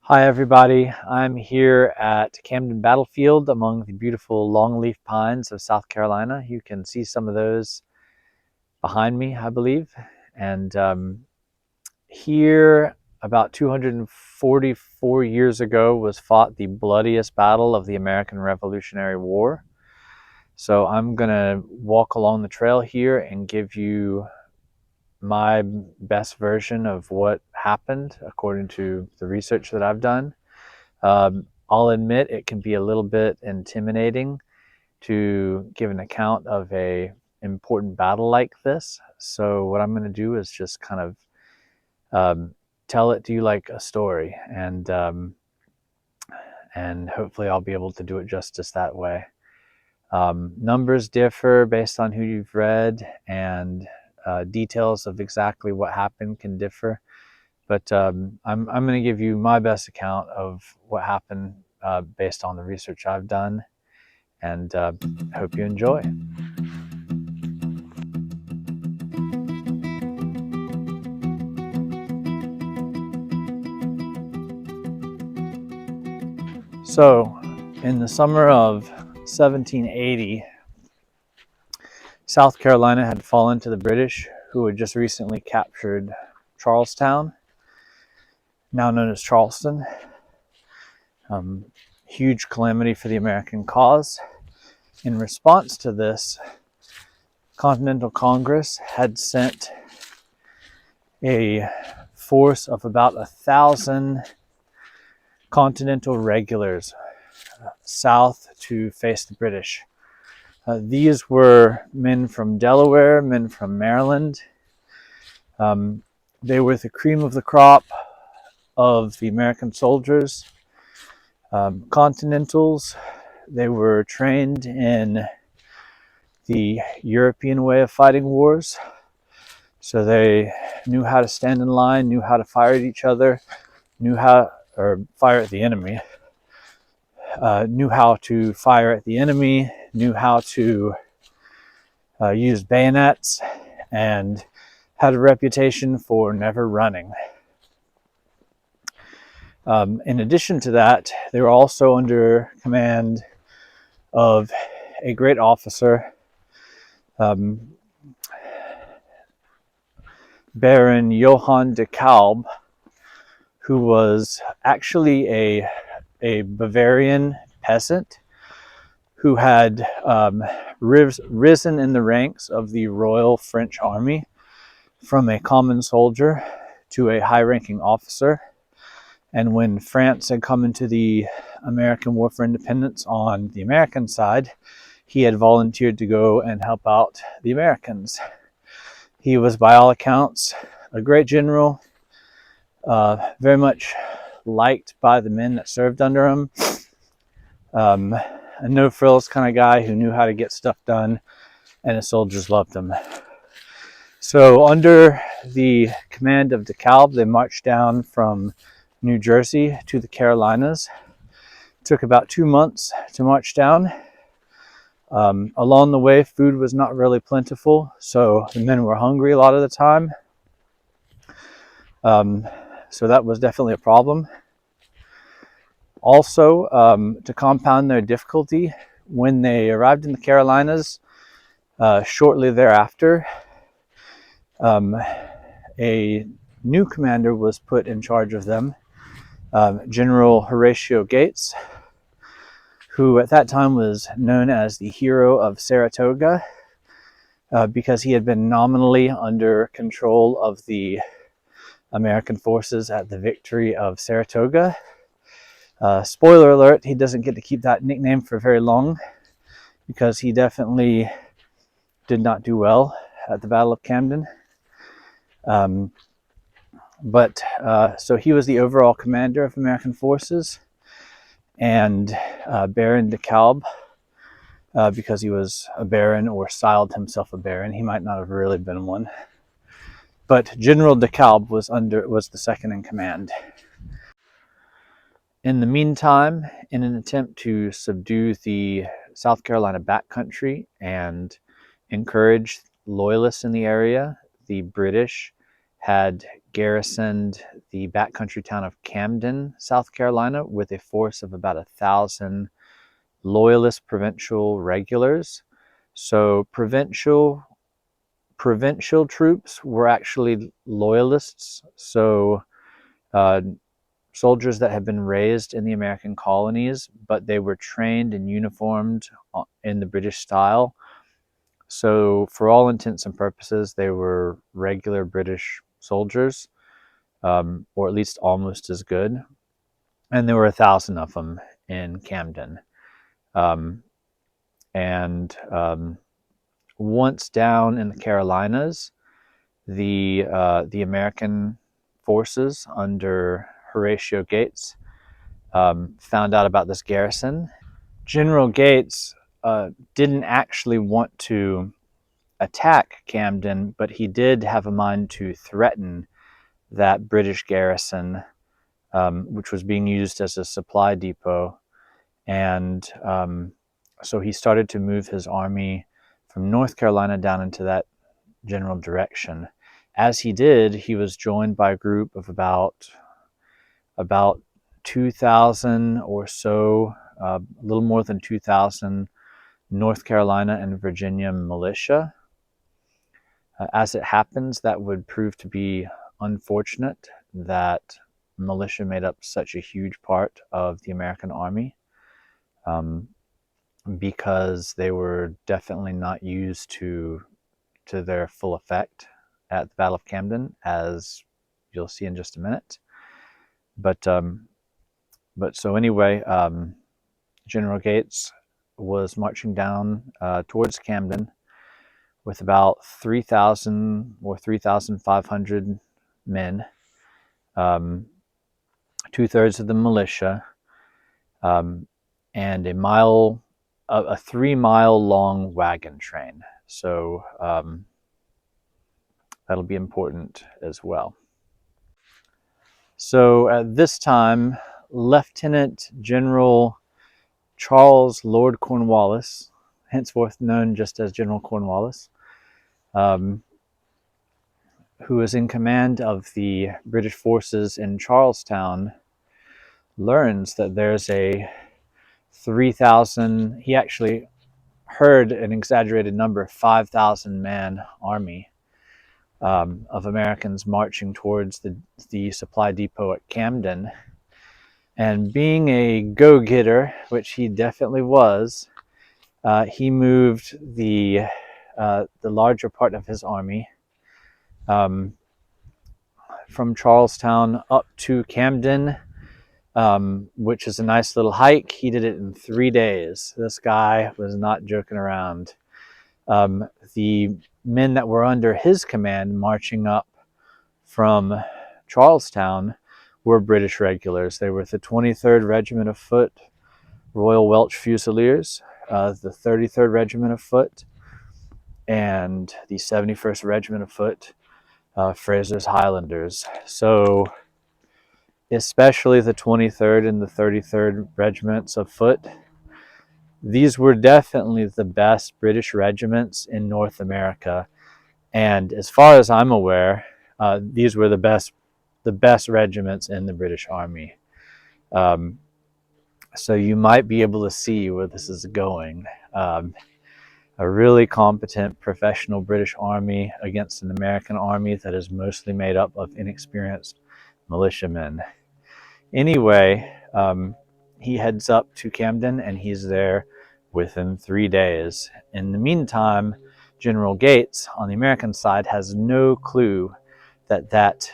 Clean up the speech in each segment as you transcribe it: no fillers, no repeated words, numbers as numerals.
Hi everybody, I'm here at Camden Battlefield among the beautiful longleaf pines of South Carolina. You can see some of those behind me, I believe. And here, about 244 years ago, was fought the bloodiest battle of the American Revolutionary War. So I'm gonna walk along the trail here and give you my best version of what happened according to the research that I've done. I'll admit it can be a little bit intimidating to give an account of a important battle like this. So what I'm going to do is just kind of tell it to you like a story, and hopefully I'll be able to do it justice that way. Numbers differ based on who you've read, and details of exactly what happened can differ. But I'm going to give you my best account of what happened based on the research I've done, and hope you enjoy. So, in the summer of 1780, South Carolina had fallen to the British, who had just recently captured Charlestown, now known as Charleston. Huge calamity for the American cause. In response to this, Continental Congress had sent a force of about 1,000 Continental regulars south to face the British. These were men from Delaware, men from Maryland. They were the cream of the crop of the American soldiers. Continentals, they were trained in the European way of fighting wars. So they knew how to stand in line, knew how to fire at each other, fire at the enemy, knew how to fire at the enemy, knew how to use bayonets, and had a reputation for never running. In addition to that, they were also under command of a great officer, Baron Johann de Kalb, who was actually a Bavarian peasant who had risen in the ranks of the Royal French Army from a common soldier to a high-ranking officer. And when France had come into the American War for Independence on the American side, he had volunteered to go and help out the Americans. He was, by all accounts, a great general, very much liked by the men that served under him. A no-frills kind of guy who knew how to get stuff done, and his soldiers loved him. So under the command of DeKalb, they marched down from New Jersey to the Carolinas. It took about 2 months to march down. Along the way, food was not really plentiful, so the men were hungry a lot of the time. So that was definitely a problem. Also, to compound their difficulty, when they arrived in the Carolinas, shortly thereafter, a new commander was put in charge of them, General Horatio Gates, who at that time was known as the hero of Saratoga, because he had been nominally under control of the American forces at the victory of Saratoga. Spoiler alert, he doesn't get to keep that nickname for very long, because he definitely did not do well at the Battle of Camden. So he was the overall commander of American forces, and Baron de Kalb, because he was a baron or styled himself a baron, he might not have really been one. But General de Kalb was the second in command. In the meantime, in an attempt to subdue the South Carolina backcountry and encourage loyalists in the area, the British had garrisoned the backcountry town of Camden, South Carolina, with a force of about 1,000 loyalist provincial regulars. So provincial troops were actually loyalists. So soldiers that had been raised in the American colonies, but they were trained and uniformed in the British style. So for all intents and purposes, they were regular British soldiers, or at least almost as good. And there were 1,000 of them in Camden. And once down in the Carolinas, the American forces under Horatio Gates found out about this garrison. General Gates didn't actually want to attack Camden, but he did have a mind to threaten that British garrison, which was being used as a supply depot. And so he started to move his army from North Carolina down into that general direction. As he did, he was joined by a group of about 2,000 or so, a little more than 2,000 North Carolina and Virginia militia. As it happens, that would prove to be unfortunate that militia made up such a huge part of the American army, because they were definitely not used to their full effect at the Battle of Camden, as you'll see in just a minute. But so anyway, General Gates was marching down towards Camden with about 3,000 or 3,500 men, 2/3 of the militia, and a 3-mile long wagon train. So that'll be important as well. So at this time, Lieutenant General Charles Lord Cornwallis, henceforth known just as General Cornwallis, who was in command of the British forces in Charlestown, learns that there's a 3,000, he actually heard an exaggerated number, 5,000 man army of Americans marching towards the supply depot at Camden. And being a go-getter, which he definitely was, he moved the larger part of his army from Charlestown up to Camden, which is a nice little hike. He did it in 3 days. This guy was not joking around. The men that were under his command marching up from Charlestown were British regulars. They were the 23rd Regiment of Foot, Royal Welch Fusiliers, the 33rd Regiment of Foot, and the 71st Regiment of Foot, Fraser's Highlanders. So especially the 23rd and the 33rd Regiments of Foot, these were definitely the best British regiments in North America. And as far as I'm aware, these were the best regiments in the British Army. So you might be able to see where this is going. A really competent professional British Army against an American army that is mostly made up of inexperienced militiamen. Anyway, he heads up to Camden and he's there within 3 days. In the meantime, General Gates on the American side has no clue that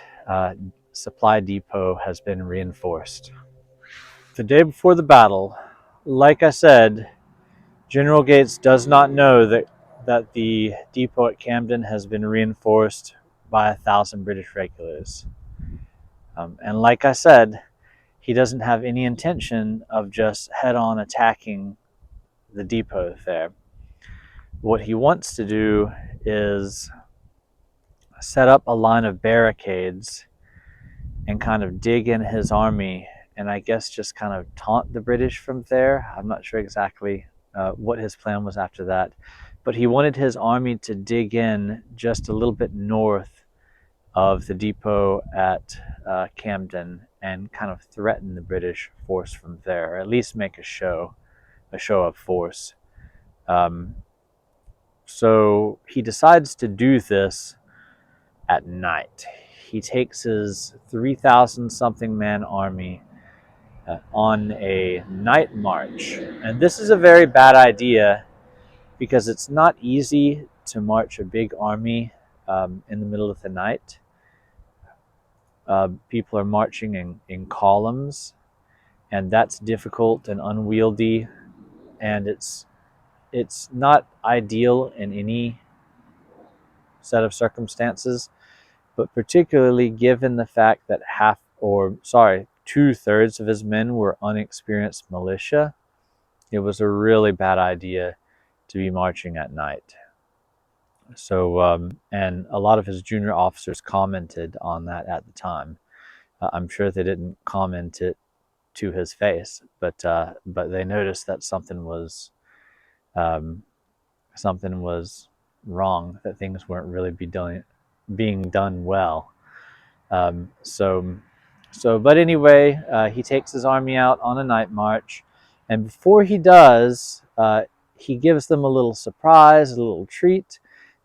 supply depot has been reinforced. The day before the battle, like I said, General Gates does not know that the depot at Camden has been reinforced by 1,000 British regulars. And like I said, he doesn't have any intention of just head-on attacking the depot there. What he wants to do is set up a line of barricades and kind of dig in his army, and I guess just kind of taunt the British from there. I'm not sure exactly what his plan was after that, but he wanted his army to dig in just a little bit north of the depot at Camden and kind of threaten the British force from there, or at least make a show of force. Um, so he decides to do this at night. He takes his 3,000 something man army on a night march. And this is a very bad idea because it's not easy to march a big army in the middle of the night. People are marching in columns, and that's difficult and unwieldy, and it's not ideal in any set of circumstances, but particularly given the fact that two-thirds of his men were unexperienced militia. It was a really bad idea to be marching at night. So, and a lot of his junior officers commented on that at the time. I'm sure they didn't comment it to his face, but they noticed that um, something was wrong, that things weren't really being done well. But anyway, he takes his army out on a night march, and before he does, he gives them a little surprise, a little treat.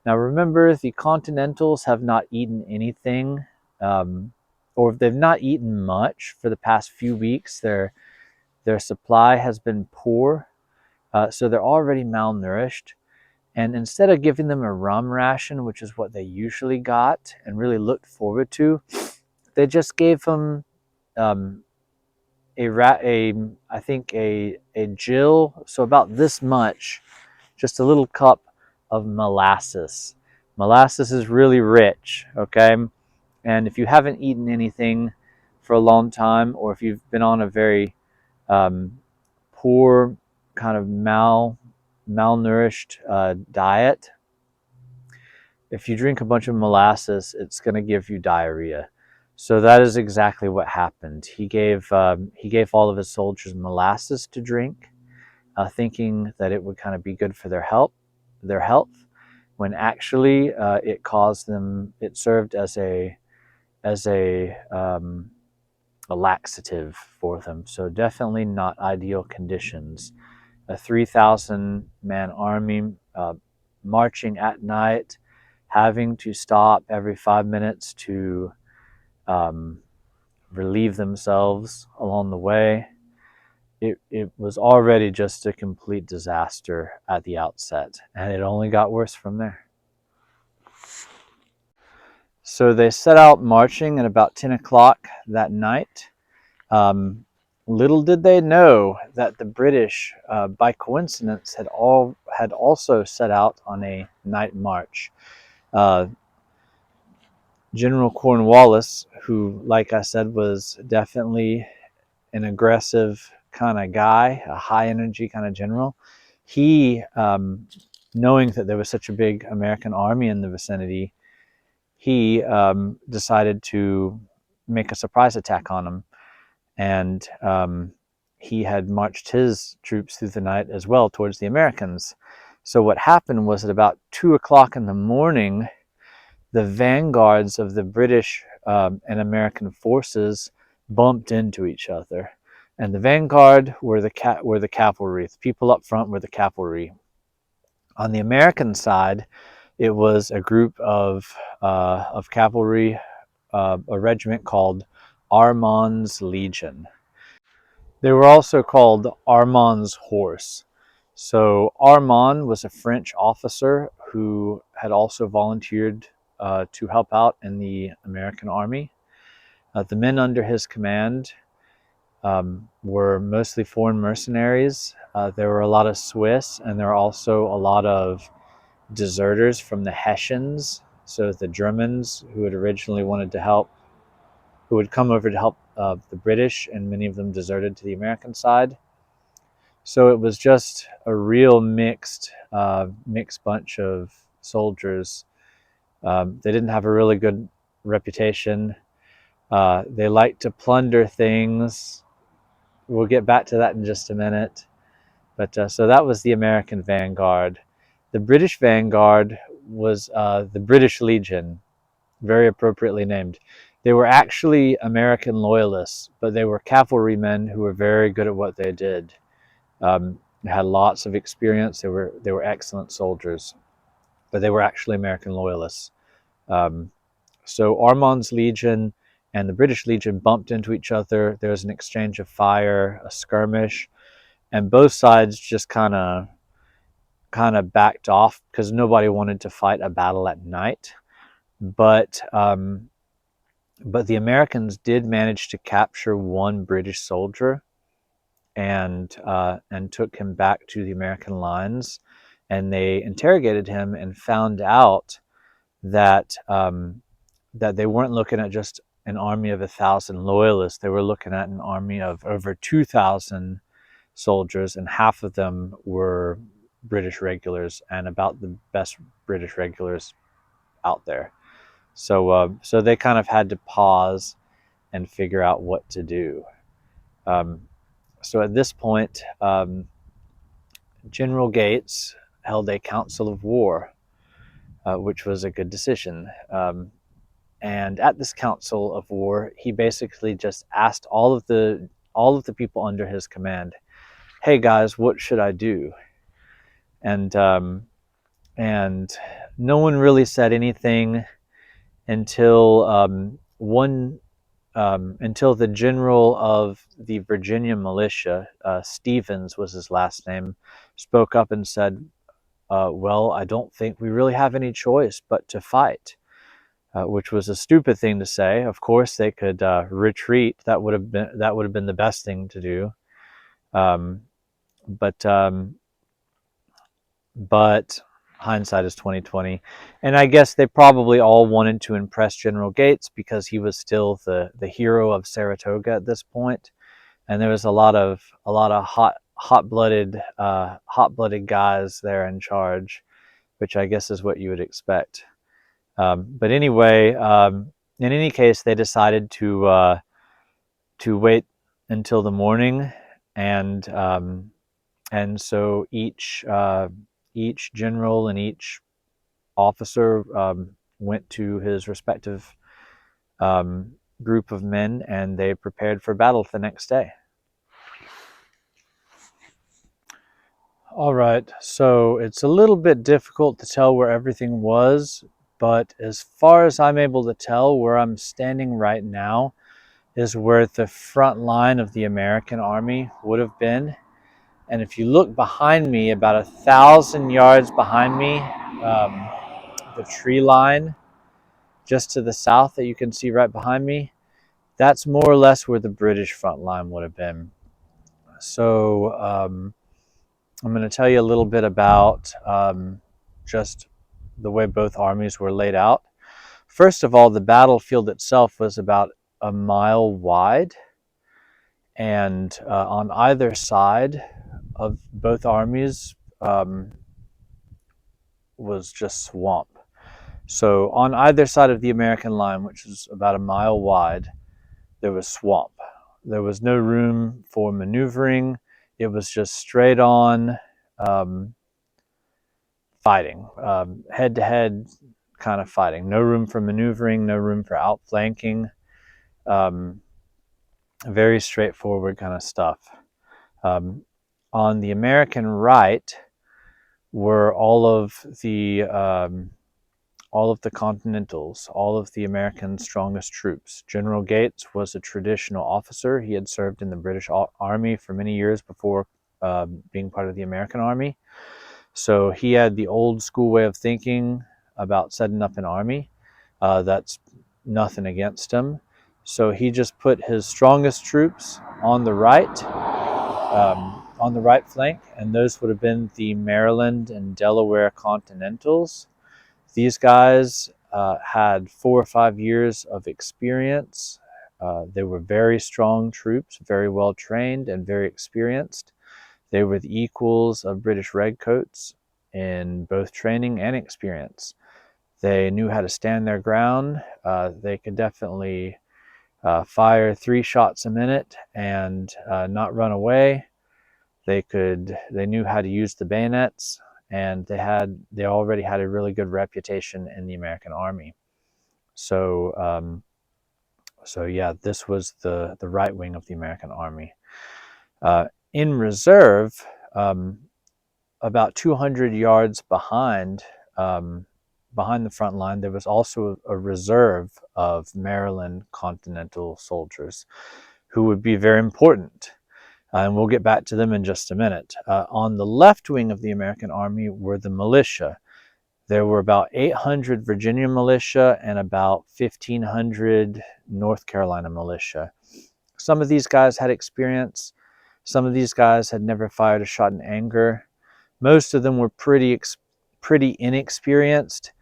Now remember, the Continentals have not eaten anything, or they've not eaten much for the past few weeks. Their supply has been poor, so they're already malnourished. And instead of giving them a rum ration, which is what they usually got and really looked forward to, they just gave them I think a gill, so about this much, just a little cup of molasses. Molasses is really rich, okay? And if you haven't eaten anything for a long time, or if you've been on a very poor kind of malnourished diet, if you drink a bunch of molasses, it's going to give you diarrhea. So that is exactly what happened. He gave all of his soldiers molasses to drink, thinking that it would kind of be good for their health, when actually it served as a laxative for them. So definitely not ideal conditions. A 3,000 man army marching at night, having to stop every 5 minutes to relieve themselves along the way. It was already just a complete disaster at the outset, and it only got worse from there. So they set out marching at about 10 o'clock that night. Little did they know that the British, by coincidence, had also set out on a night march. General Cornwallis, who, like I said, was definitely an aggressive kind of guy, a high energy kind of general, he, knowing that there was such a big American army in the vicinity, he decided to make a surprise attack on them. And he had marched his troops through the night as well towards the Americans. So what happened was at about 2 o'clock in the morning, the vanguards of the British and American forces bumped into each other. And the vanguard were the cavalry. The people up front were the cavalry. On the American side, it was a group of cavalry, a regiment called Armand's Legion. They were also called Armand's Horse. So Armand was a French officer who had also volunteered to help out in the American army. The men under his command were mostly foreign mercenaries. There were a lot of Swiss, and there were also a lot of deserters from the Hessians, so the Germans who had originally wanted to help, who had come over to help the British, and many of them deserted to the American side. So it was just a real mixed bunch of soldiers. They didn't have a really good reputation. They liked to plunder things. We'll get back to that in just a minute. But so that was the American vanguard. The British vanguard was the British Legion. very appropriately named. They were actually American loyalists, but they were cavalrymen who were very good at what they did. They had lots of experience. They were excellent soldiers, but they were actually American loyalists. Um, so Armand's Legion and the British Legion bumped into each other. There was an exchange of fire, a skirmish, and both sides just kind of backed off because nobody wanted to fight a battle at night. But the Americans did manage to capture one British soldier and took him back to the American lines, and they interrogated him and found out that that they weren't looking at just an army of 1,000 loyalists. They were looking at an army of over 2,000 soldiers, and half of them were British regulars, and about the best British regulars out there. So they kind of had to pause and figure out what to do. So at this point, General Gates held a council of war, which was a good decision. And at this council of war, he basically just asked all of the people under his command, "Hey guys, what should I do?" And no one really said anything until until the general of the Virginia militia, Stevens was his last name, spoke up and said, "Well, I don't think we really have any choice but to fight." Which was a stupid thing to say. Of course, they could retreat. That would have been the best thing to do. Um, but hindsight is 2020, and I guess they probably all wanted to impress General Gates because he was still the hero of Saratoga at this point, and there was a lot of hot-blooded guys there in charge, which I guess is what you would expect. But anyway, in any case, they decided to wait until the morning, and so each general and each officer went to his respective group of men, and they prepared for battle the next day. All right, so it's a little bit difficult to tell where everything was, but as far as I'm able to tell, where I'm standing right now is where the front line of the American army would have been. And if you look behind me, about 1,000 yards behind me, the tree line just to the south that you can see right behind me, that's more or less where the British front line would have been. So I'm going to tell you a little bit about just the way both armies were laid out. First of all, the battlefield itself was about a mile wide, and on either side of both armies was just swamp. So on either side of the American line, which is about a mile wide, there was swamp. There was no room for maneuvering. It was just straight on fighting, head-to-head kind of fighting. No room for maneuvering, no room for outflanking. Very straightforward kind of stuff. On the American right were all of the Continentals, all of the American strongest troops. General Gates was a traditional officer. He had served in the British Army for many years before being part of the American Army. So he had the old school way of thinking about setting up an army. That's nothing against him. So he just put his strongest troops on the right flank, and those would have been the Maryland and Delaware Continentals. These guys had 4 or 5 years of experience. They were very strong troops, very well trained and very experienced. They were the equals of British Redcoats in both training and experience. They knew how to stand their ground. They could definitely fire 3 shots a minute and not run away. They knew how to use the bayonets, and they already had a really good reputation in the American Army. So yeah, this was the right wing of the American Army. In reserve, about 200 yards behind the front line, there was also a reserve of Maryland Continental soldiers who would be very important. And we'll get back to them in just a minute. On the left wing of the American Army were the militia. There were about 800 Virginia militia and about 1,500 North Carolina militia. Some of these guys had experience. Some of these guys had never fired a shot in anger. Most of them were pretty inexperienced,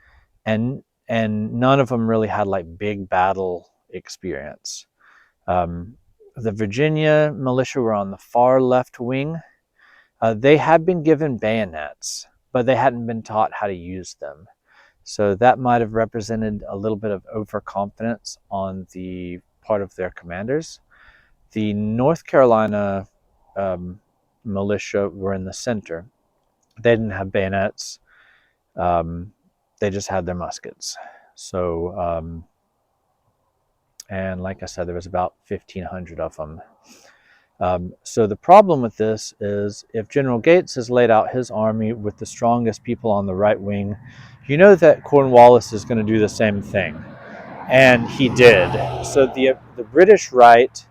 and none of them really had like big battle experience. The Virginia militia were on the far left wing. They had been given bayonets, but they hadn't been taught how to use them. So that might have represented a little bit of overconfidence on the part of their commanders. The North Carolina militia were in the center. They didn't have bayonets. They just had their muskets. So, and like I said, there was about 1,500 of them. So the problem with this is if General Gates has laid out his army with the strongest people on the right wing, you know that Cornwallis is going to do the same thing. And he did. So the British right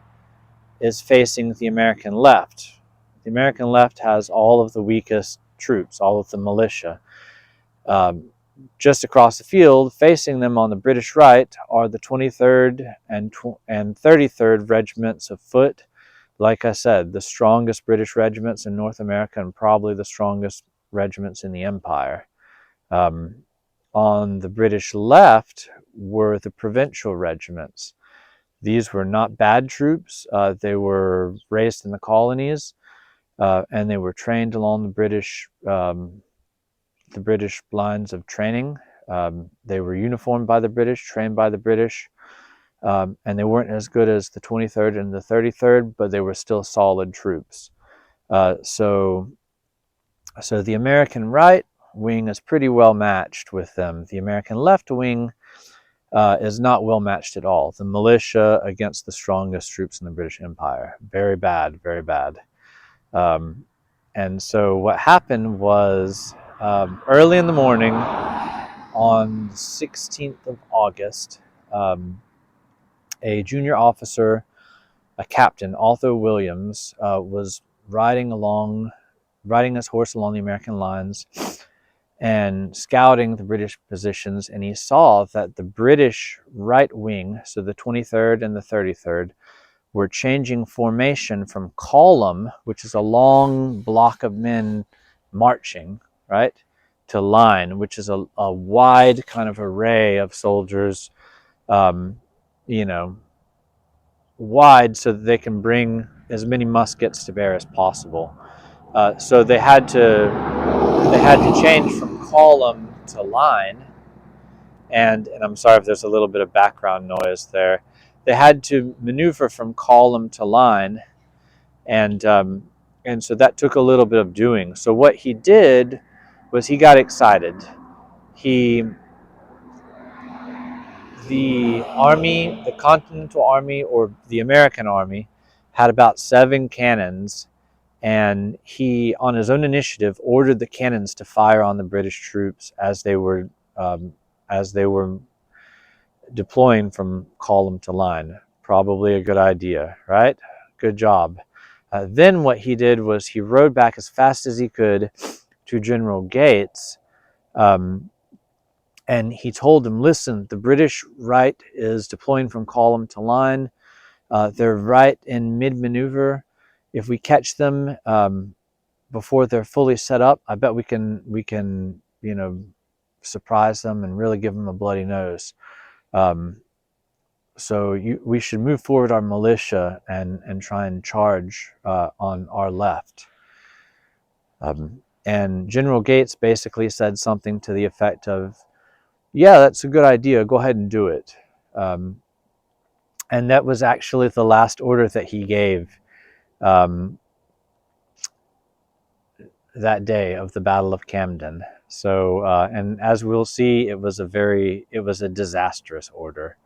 is facing the American left. The American left has all of the weakest troops, all of the militia. Just across the field, facing them on the British right, are the 23rd and 33rd Regiments of Foot. Like I said, the strongest British regiments in North America and probably the strongest regiments in the Empire. On the British left were the provincial regiments. These were not bad troops. They were raised in the colonies, and they were trained along the British lines of training. They were uniformed by the British, trained by the British, and they weren't as good as the 23rd and the 33rd, but they were still solid troops. So the American right wing is pretty well matched with them. The American left wing is not well matched at all. The militia against the strongest troops in the British Empire. Very bad, very bad. And so what happened was early in the morning on the 16th of August, a junior officer, a captain, Arthur Williams, was riding his horse along the American lines and scouting the British positions, and he saw that the British right wing, so the 23rd and the 33rd, were changing formation from column, which is a long block of men marching, right, to line, which is a wide kind of array of soldiers, wide so that they can bring as many muskets to bear as possible. So they had to change from column to line, and I'm sorry if there's a little bit of background noise there. They had to maneuver from column to line, and so that took a little bit of doing. So what he did was he got excited. The army, the Continental Army or the American Army, had about 7 cannons, and he, on his own initiative, ordered the cannons to fire on the British troops as they were deploying from column to line. Probably a good idea, right? Good job. Then what he did was he rode back as fast as he could to General Gates, and he told him, listen, the British right is deploying from column to line. They're right in mid-maneuver. If we catch them before they're fully set up, I bet we can surprise them and really give them a bloody nose. So we should move forward our militia and try and charge on our left. And General Gates basically said something to the effect of, yeah, that's a good idea. Go ahead and do it. And that was actually the last order that he gave that day of the Battle of Camden. So, and as we'll see, it was a disastrous order.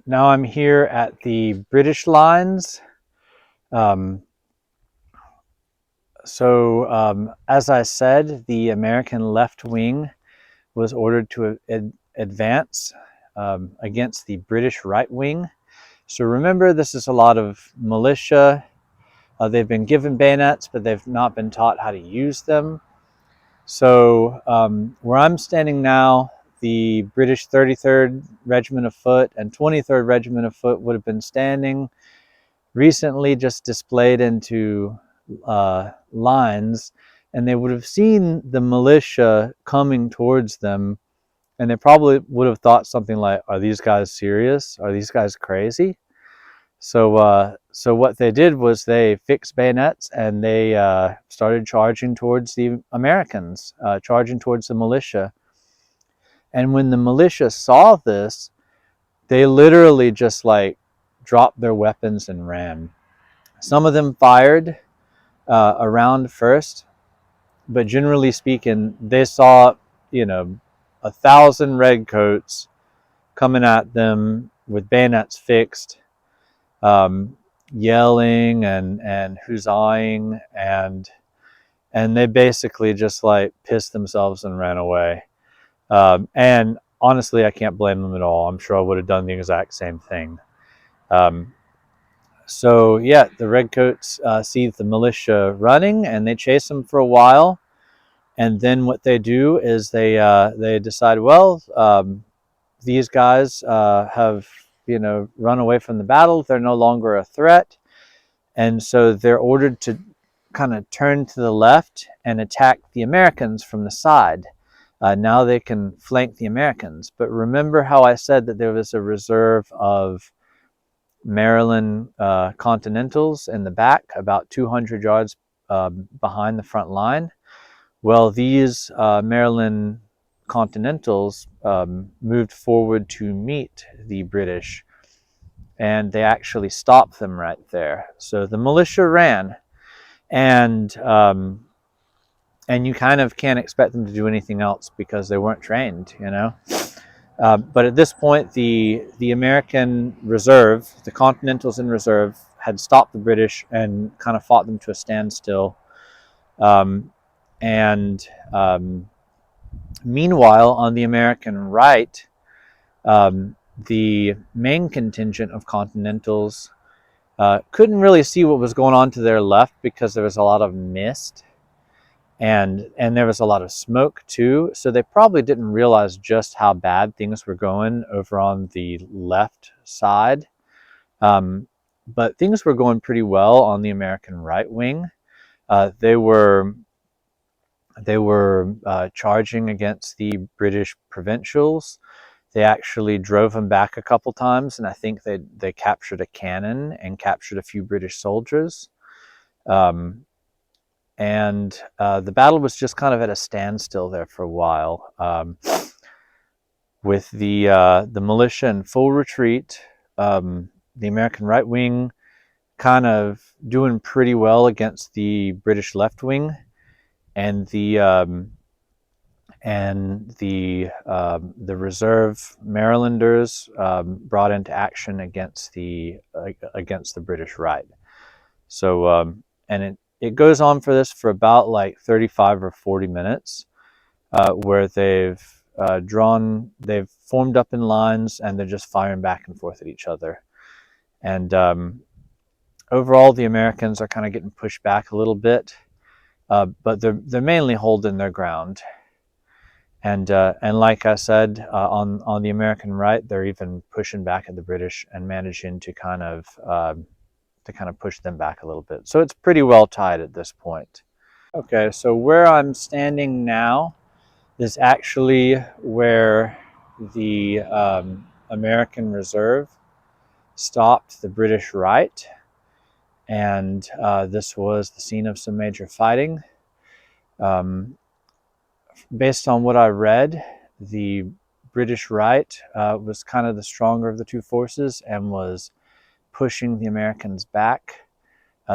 Now I'm here at the British lines. Um, as I said, the American left wing was ordered to advance against the British right wing. So remember, this is a lot of militia. They've been given bayonets, but they've not been taught how to use them. So where I'm standing now, the British 33rd Regiment of Foot and 23rd Regiment of Foot would have been standing, recently just displayed into lines, and they would have seen the militia coming towards them, and they probably would have thought something like, are these guys serious? Are these guys crazy? So what they did was they fixed bayonets and they started charging towards the Americans, charging towards the militia. And when the militia saw this, they literally just like dropped their weapons and ran. Some of them fired around first, but generally speaking, they saw, 1,000 redcoats coming at them with bayonets fixed, yelling and huzzahing, and they basically just like pissed themselves and ran away. And honestly, I can't blame them at all. I'm sure I would have done the exact same thing. So yeah, the redcoats see the militia running, and they chase them for a while. And then what they do is they decide, well, these guys have run away from the battle. They're no longer a threat, and so they're ordered to kind of turn to the left and attack the Americans from the side. Now they can flank the Americans. But remember how I said that there was a reserve of Maryland Continentals in the back, about 200 yards behind the front line? Well, these Maryland Continentals moved forward to meet the British, and they actually stopped them right there. So the militia ran, and you kind of can't expect them to do anything else because they weren't trained, But at this point, the American reserve, the Continentals in reserve, had stopped the British and kind of fought them to a standstill. And meanwhile, on the American right, the main contingent of Continentals couldn't really see what was going on to their left because there was a lot of mist, and there was a lot of smoke too. So they probably didn't realize just how bad things were going over on the left side. But things were going pretty well on the American right wing. They were charging against the British provincials. They actually drove them back a couple times, and I think they captured a cannon and captured a few British soldiers. And the battle was just kind of at a standstill there for a while, with the militia in full retreat, the American right wing kind of doing pretty well against the British left wing, and the reserve Marylanders brought into action against the British right. So and it goes on for about like 35 or 40 minutes, where they've formed up in lines, and they're just firing back and forth at each other. And overall, the Americans are kind of getting pushed back a little bit, but they're mainly holding their ground. And like I said, on the American right, they're even pushing back at the British and managing to kind of push them back a little bit. So it's pretty well tied at this point. Okay, so where I'm standing now is actually where the American Reserve stopped the British right, and this was the scene of some major fighting. Based on what I read, the British right was kind of the stronger of the two forces and was pushing the Americans back.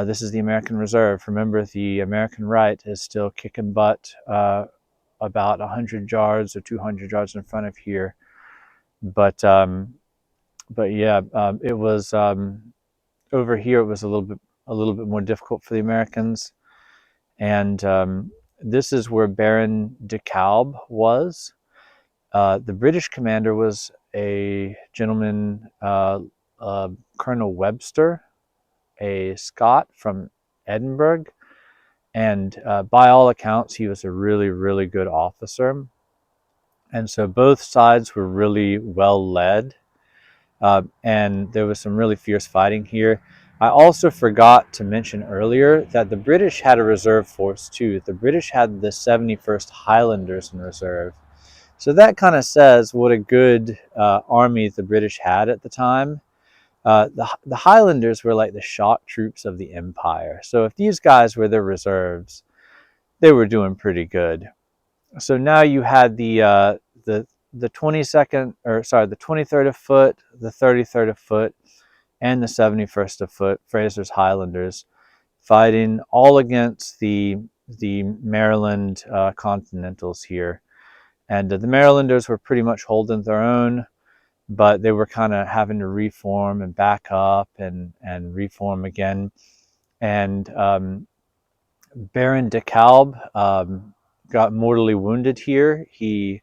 This is the American Reserve. Remember, the American right is still kicking butt about 100 yards or 200 yards in front of here. But yeah, it was over here. It was a little bit more difficult for the Americans, and this is where Baron de Kalb was. The British commander was a gentleman, Colonel Webster, a Scot from Edinburgh, and by all accounts, he was a really, really good officer. And so both sides were really well led, and there was some really fierce fighting here. I also forgot to mention earlier that the British had a reserve force too. The British had the 71st Highlanders in reserve. So that kind of says what a good army the British had at the time. The Highlanders were like the shock troops of the Empire. So if these guys were their reserves, they were doing pretty good. So now you had the 22nd, or sorry, the 23rd of Foot, the 33rd of Foot, and the 71st of Foot, Fraser's Highlanders, fighting all against the Maryland Continentals here. And the Marylanders were pretty much holding their own, but they were kind of having to reform and back up and reform again. And Baron de Kalb got mortally wounded here. He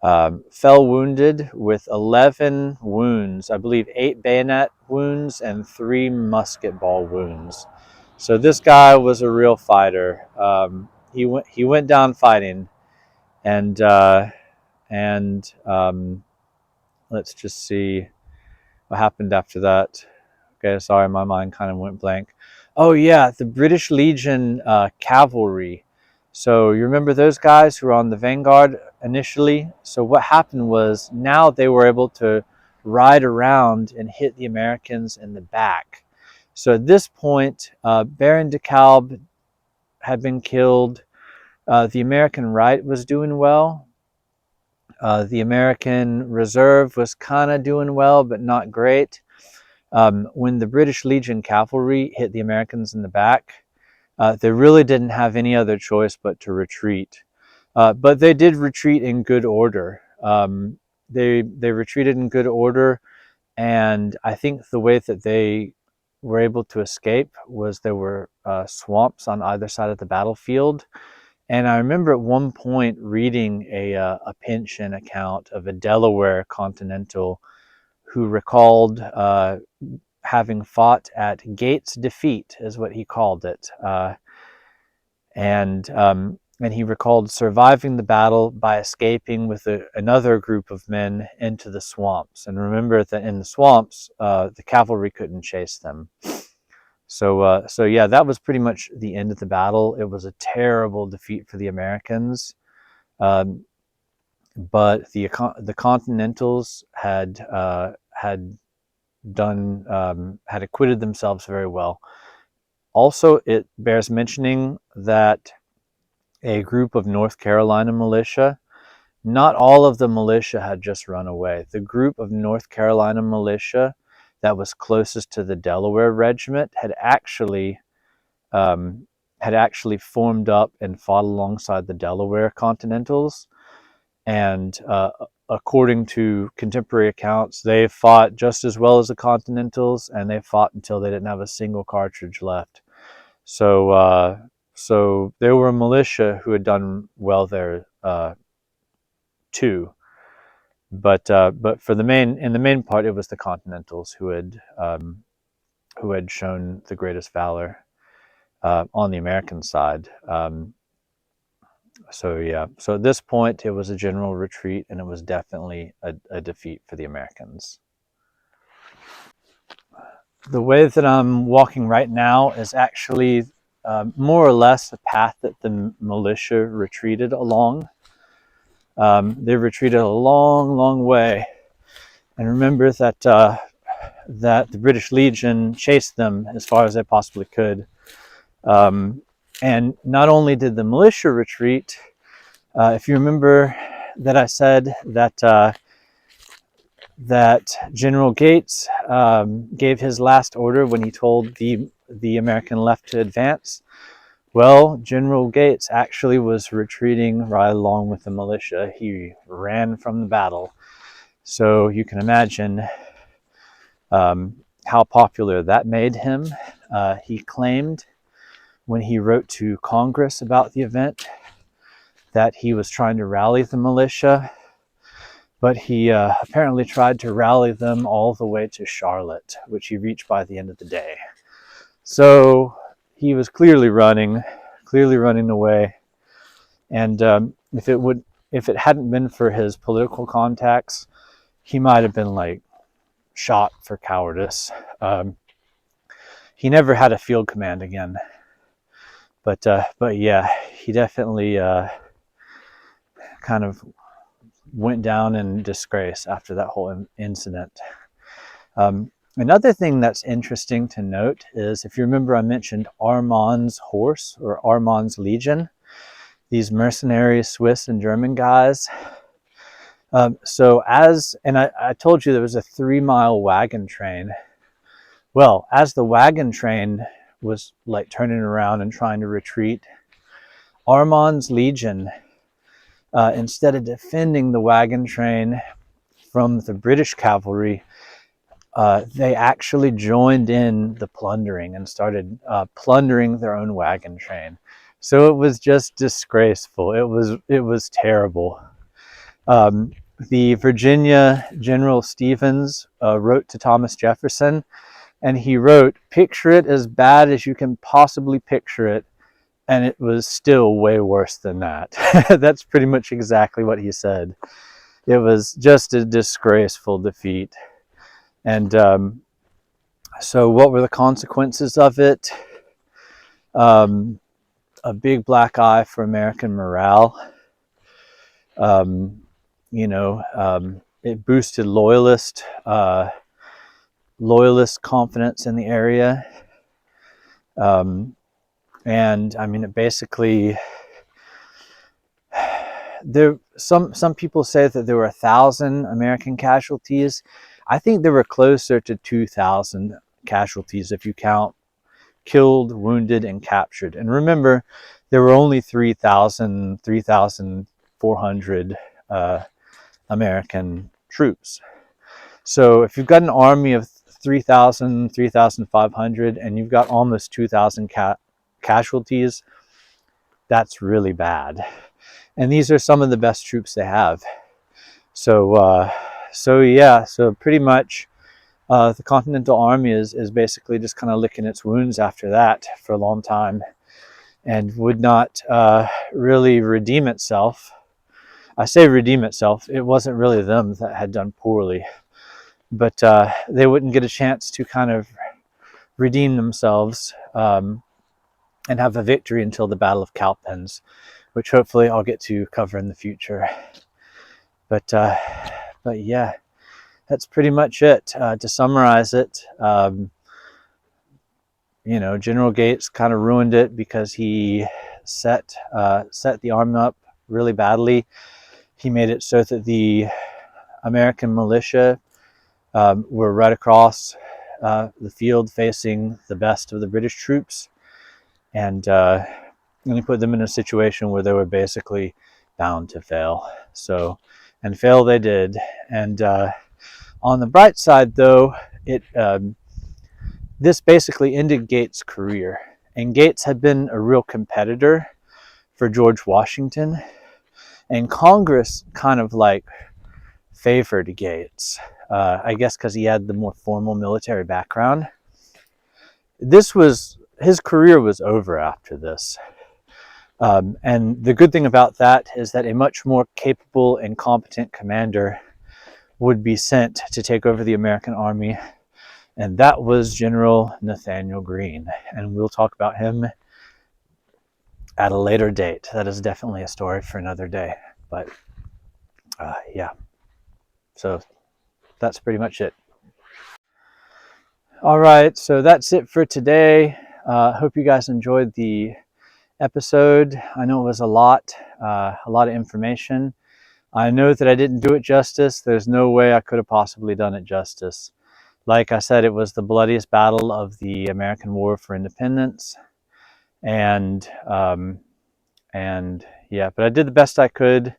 fell wounded with 11 wounds, I believe 8 bayonet wounds and 3 musket ball wounds. So this guy was a real fighter. He went down fighting, and let's just see what happened after that. Okay, sorry, my mind kind of went blank. Oh yeah, the British Legion cavalry. So you remember those guys who were on the vanguard initially? So what happened was now they were able to ride around and hit the Americans in the back. So at this point, Baron de Kalb had been killed. The American right was doing well. The American reserve was kind of doing well, but not great. When the British Legion cavalry hit the Americans in the back, they really didn't have any other choice but to retreat. But they did retreat in good order. They retreated in good order, and I think the way that they were able to escape was there were swamps on either side of the battlefield. And I remember at one point reading a pension account of a Delaware Continental who recalled having fought at Gates Defeat, is what he called it. And he recalled surviving the battle by escaping with another group of men into the swamps. And remember that in the swamps, the cavalry couldn't chase them. So yeah, that was pretty much the end of the battle. It was a terrible defeat for the Americans. But the Continentals had acquitted themselves very well. Also, it bears mentioning that a group of North Carolina militia, not all of the militia had just run away. The group of North Carolina militia that was closest to the Delaware Regiment had actually formed up and fought alongside the Delaware Continentals. And according to contemporary accounts, they fought just as well as the Continentals, and they fought until they didn't have a single cartridge left. So there were militia who had done well there too. But for the main part, it was the Continentals who had shown the greatest valor on the American side. So yeah, so at this point, it was a general retreat, and it was definitely a defeat for the Americans. The way that I'm walking right now is actually more or less the path that the militia retreated along. They retreated a long, long way. And remember that the British Legion chased them as far as they possibly could. And not only did the militia retreat, if you remember that I said that General Gates gave his last order when he told the American left to advance. Well, General Gates actually was retreating right along with the militia. He ran from the battle. So you can imagine how popular that made him. He claimed when he wrote to Congress about the event that he was trying to rally the militia, but he apparently tried to rally them all the way to Charlotte, which he reached by the end of the day. So he was clearly running away. And if it hadn't been for his political contacts, he might have been like shot for cowardice. He never had a field command again. But yeah, he definitely kind of went down in disgrace after that whole incident. Another thing that's interesting to note is, if you remember, I mentioned Armand's horse, or Armand's Legion, these mercenary Swiss and German guys. I told you there was a 3-mile wagon train. Well, as the wagon train was like turning around and trying to retreat, Armand's Legion, instead of defending the wagon train from the British cavalry, they actually joined in the plundering and started plundering their own wagon train. So it was just disgraceful. It was terrible. The Virginia General Stevens wrote to Thomas Jefferson, and he wrote, "Picture it as bad as you can possibly picture it," and it was still way worse than that. That's pretty much exactly what he said. It was just a disgraceful defeat. And so what were the consequences of it? A big black eye for American morale. It boosted loyalist confidence in the area. And I mean, it basically, some people say that there were 1,000 American casualties. I think there were closer to 2,000 casualties if you count killed, wounded, and captured. And remember, there were only 3,400 American troops. So if you've got an army of 3,000, 3,500, and you've got almost 2,000 casualties, that's really bad. And these are some of the best troops they have. So pretty much the Continental Army is basically just kind of licking its wounds after that for a long time, and would not really redeem itself. I say redeem itself. It wasn't really them that had done poorly, but they wouldn't get a chance to kind of redeem themselves and have a victory until the Battle of Camden, which hopefully I'll get to cover in the future. But yeah, that's pretty much it. To summarize it, General Gates kind of ruined it because he set the army up really badly. He made it so that the American militia were right across the field facing the best of the British troops, and he put them in a situation where they were basically bound to fail. And fail they did. And on the bright side, though, this basically ended Gates' career. And Gates had been a real competitor for George Washington. And Congress kind of like favored Gates, I guess because he had the more formal military background. His career was over after this. And the good thing about that is that a much more capable and competent commander would be sent to take over the American army, and that was General Nathanael Greene. And we'll talk about him at a later date. That is definitely a story for another day. But yeah, so that's pretty much it. All right, so that's it for today. Hope you guys enjoyed the episode. I know it was a lot of information. I know that I didn't do it justice. There's no way I could have possibly done it justice. Like I said, it was the bloodiest battle of the American War for Independence. and yeah, but I did the best I could.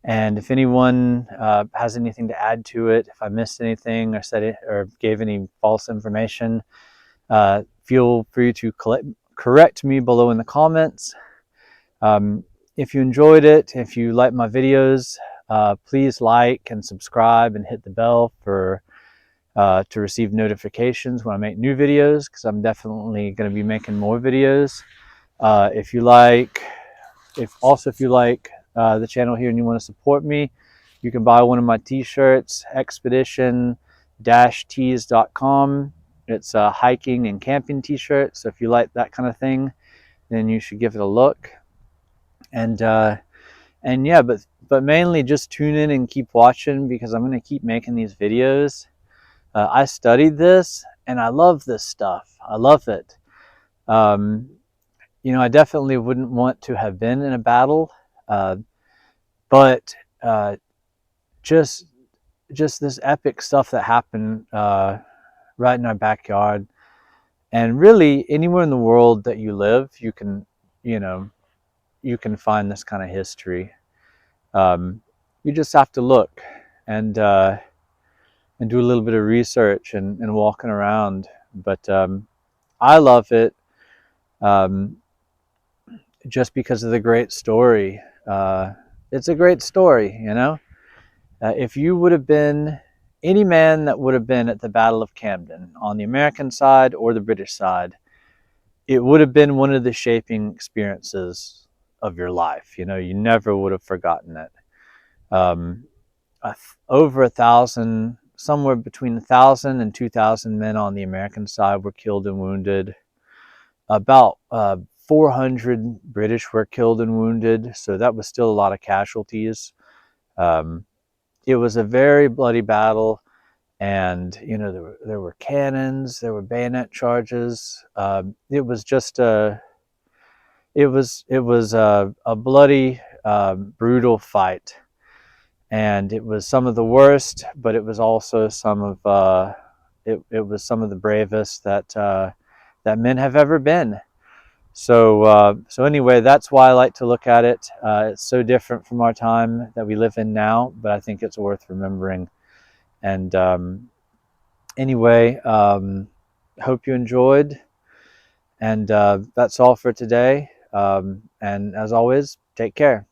And if anyone has anything to add to it, if I missed anything or said it or gave any false information, feel free to correct me below in the comments. If you enjoyed it, if you like my videos, please like and subscribe and hit the bell for to receive notifications when I make new videos, because I'm definitely going to be making more videos. If you like the channel here and you want to support me, you can buy one of my t-shirts, expedition-tees.com. It's a hiking and camping t-shirt, so if you like that kind of thing, then you should give it a look. And yeah, but mainly just tune in and keep watching, because I'm going to keep making these videos. I studied this and I love this stuff. I love it. You know, I definitely wouldn't want to have been in a battle, but just this epic stuff that happened right in our backyard. And really, anywhere in the world that you live, you can, you know, you can find this kind of history. You just have to look and do a little bit of research and walking around. But I love it just because of the great story. It's a great story, you know. If you would have been any man that would have been at the Battle of Camden on the American side or the British side, it would have been one of the shaping experiences of your life. You know, you never would have forgotten it. Over 1,000, somewhere between 1,000 and 2,000 men on the American side were killed and wounded. About 400 British were killed and wounded, so that was still a lot of casualties. It was a very bloody battle, and you know, there were cannons, there were bayonet charges. It was just a bloody, brutal fight, and it was some of the worst, but it was also some of it was some of the bravest that that men have ever been. So anyway, that's why I like to look at it. It's so different from our time that we live in now, but I think it's worth remembering. And anyway, hope you enjoyed. And that's all for today. And as always, take care.